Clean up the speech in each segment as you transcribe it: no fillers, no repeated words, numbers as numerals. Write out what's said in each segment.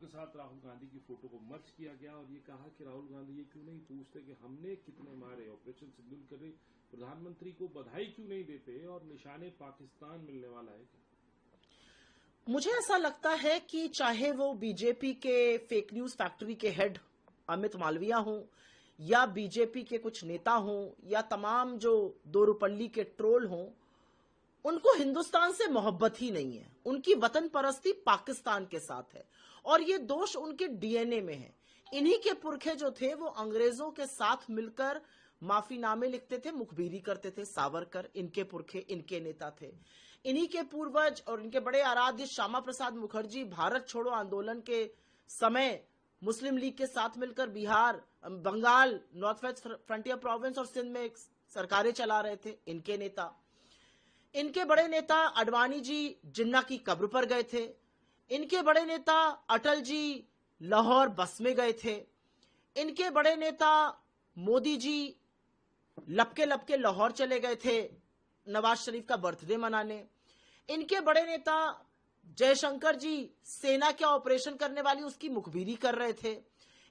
साथ राहुल गांधी की फोटो को मर्ज किया गया और ये कहा कि राहुल गांधी ये क्यों नहीं पूछते कि हमने कितने मारे, ऑपरेशन सिंदूर कर रहे प्रधानमंत्री को बधाई क्यों नहीं देते और निशाने पाकिस्तान मिलने वाला है क्या? मुझे ऐसा लगता है कि चाहे वो बीजेपी के फेक न्यूज फैक्ट्री के हेड अमित मालविया हों या बीजेपी के कुछ नेता हों या तमाम जो दोरुपल्ली के ट्रोल हों, उनको हिंदुस्तान से मोहब्बत ही नहीं है। उनकी वतन परस्ती पाकिस्तान के साथ है और ये दोष उनके डीएनए में है। इन्हीं के पुरखे जो थे वो अंग्रेजों के साथ मिलकर माफीनामे लिखते थे, मुखबिरी करते थे। सावरकर इनके पुरखे, इनके नेता थे। इन्हीं के पूर्वज और इनके बड़े आराध्य श्यामा प्रसाद मुखर्जी भारत छोड़ो आंदोलन के समय मुस्लिम लीग के साथ मिलकर Bihar, Bengal, North West Frontier Province और सिंध में सरकारें चला रहे थे। इनके नेता, इनके बड़े नेता अडवाणी जी जिन्ना की कब्र पर गए थे। इनके बड़े नेता अटल जी लाहौर बस में गए थे। इनके बड़े नेता मोदी जी लपके लपके लाहौर चले गए थे नवाज शरीफ का बर्थडे मनाने। इनके बड़े नेता जयशंकर जी सेना क्या ऑपरेशन करने वाली उसकी मुखबिरी कर रहे थे।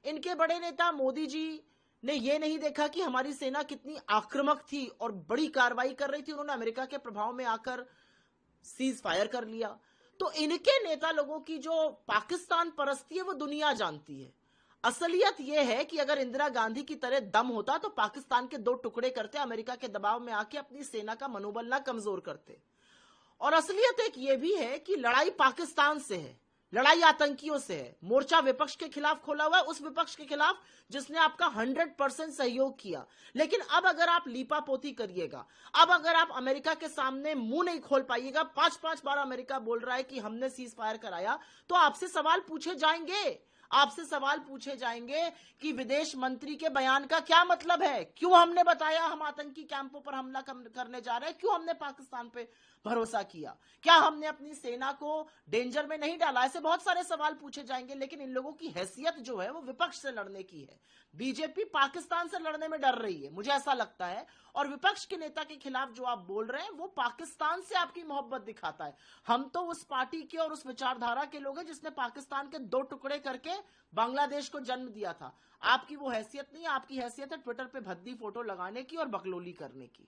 इनके बड़े नेता मोदी जी ने यह नहीं देखा कि हमारी सेना कितनी आक्रामक थी और बड़ी कार्रवाई कर रही थी। उन्होंने अमेरिका के प्रभाव में आकर सीज फायर कर लिया। तो इनके नेता लोगों की जो पाकिस्तान परस्ती है वो दुनिया जानती है। असलियत यह है कि अगर इंदिरा गांधी की तरह दम होता तो पाकिस्तान के दो टुकड़े करते, अमेरिका के दबाव में आके अपनी सेना का मनोबल ना कमजोर करते। और असलियत एक ये भी है कि लड़ाई पाकिस्तान से है, लड़ाई आतंकियों से है। मोर्चा विपक्ष के खिलाफ खोला हुआ है, उस विपक्ष के खिलाफ जिसने आपका 100% सहयोग किया। लेकिन अब अगर आप लीपापोती करिएगा, अब अगर आप अमेरिका के सामने मुंह नहीं खोल पाइएगा, 5-5 बार अमेरिका बोल रहा है कि हमने सीज फायर कराया, तो आपसे सवाल पूछे जाएंगे। आपसे सवाल पूछे जाएंगे कि विदेश मंत्री के बयान का क्या मतलब है, क्यों हमने बताया हम आतंकी कैंपों पर हमला करने जा रहे हैं, क्यों हमने पाकिस्तान पे भरोसा किया, क्या हमने अपनी सेना को डेंजर में नहीं डाला। ऐसे बहुत सारे सवाल पूछे जाएंगे। लेकिन इन लोगों की हैसियत जो है वो विपक्ष से लड़ने की है। बीजेपी पाकिस्तान से लड़ने में डर रही है, मुझे ऐसा लगता है। और विपक्ष के नेता के खिलाफ जो आप बोल रहे हैं वो पाकिस्तान से आपकी मोहब्बत दिखाता है। हम तो उस पार्टी के और उस विचारधारा के लोग हैं जिसने पाकिस्तान के दो टुकड़े करके बांग्लादेश को जन्म दिया था। आपकी वो हैसियत नहीं है। आपकी हैसियत है ट्विटर पे भद्दी फोटो लगाने की और बकलोली करने की।